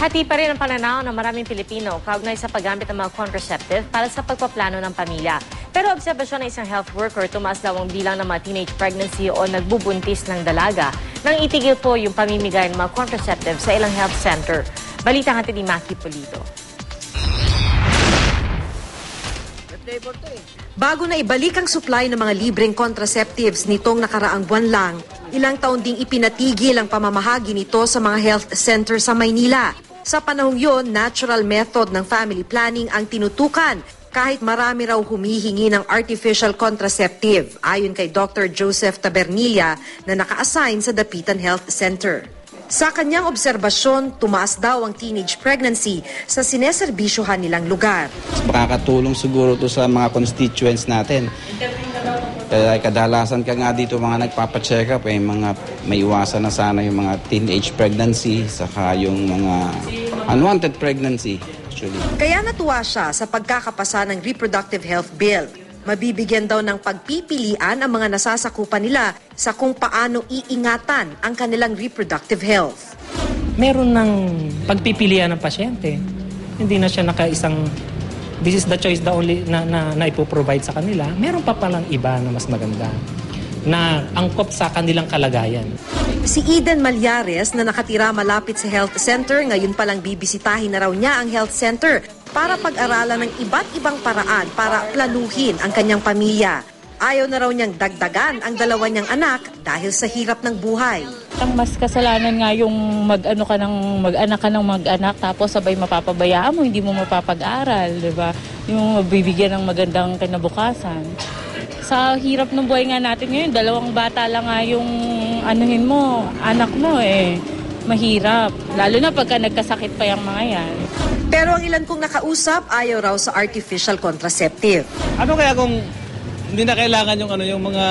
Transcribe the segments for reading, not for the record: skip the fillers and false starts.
Hati pa rin ang pananaw ng maraming Pilipino kaugnay sa paggamit ng mga contraceptive para sa pagpaplano ng pamilya. Pero obserbasyon ng isang health worker, tumaas daw ang bilang ng mga teenage pregnancy o nagbubuntis ng dalaga nang itigil po yung pamimigay ng mga contraceptive sa ilang health center. Balita natin ni Maki Pulido. Bago na ibalik ang supply ng mga libreng contraceptives nitong nakaraang buwan lang, ilang taon ding ipinatigil ang pamamahagi nito sa mga health center sa Maynila. Sa panahong yon, natural method ng family planning ang tinutukan kahit marami raw humihingi ng artificial contraceptive, ayon kay Dr. Joseph Tabernilla na naka-assign sa Dapitan Health Center. Sa kanyang obserbasyon, tumaas daw ang teenage pregnancy sa sineserbisyohan nilang lugar. Makakatulong siguro to sa mga constituents natin. Kaya kadalasan ka nga dito mga nagpapacheck up, may iwasan na sana yung mga teenage pregnancy, saka yung mga unwanted pregnancy. Actually. Kaya natuwa siya sa pagkakapasa ng Reproductive Health Bill. Mabibigyan daw ng pagpipilian ang mga nasasakupan nila sa kung paano iingatan ang kanilang reproductive health. Meron ng pagpipilian ng pasyente. Hindi na siya nakaisang, this is the choice the only na ipoprovide sa kanila. Meron pa palang iba na mas maganda na angkop sa kanilang kalagayan. Si Eden Malyares na nakatira malapit sa health center, ngayon palang bibisitahin na raw niya ang health center para pag-aralan ng iba't ibang paraan para planuhin ang kanyang pamilya. Ayaw na raw niyang dagdagan ang dalawa niyang anak dahil sa hirap ng buhay. Ang mas kasalanan nga yung mag-anak ka ng mag-anak tapos sabay mapapabayaan mo, hindi mo mapapag-aral, di ba? Yung bibigyan ng magandang kinabukasan. Sa hirap ng buhay nga natin ngayon, 2 bata lang nga yung anuhin mo, anak mo mahirap. Lalo na pagka nagkasakit pa yung mga yan. Pero ang ilan kong nakausap, ayaw raw sa artificial contraceptive. Ano kaya kung hindi na kailangan yung mga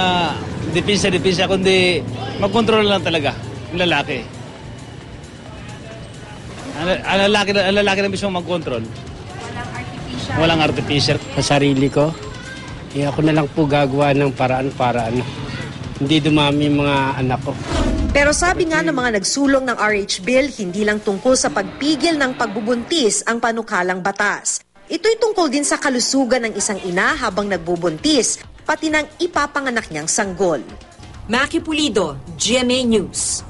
depensa, kundi mag-control lang talaga yung lalaki. Ang lalaki na mismo mag-control. Walang artificial. Sa sarili ko, ako na lang po gagawa ng paraan para hindi dumami mga anak ko. Pero sabi nga ng mga nagsulong ng RH Bill, hindi lang tungkol sa pagpigil ng pagbubuntis ang panukalang batas. Ito'y tungkol din sa kalusugan ng isang ina habang nagbubuntis, pati ng ipapanganak niyang sanggol. Maki Pulido, GMA News.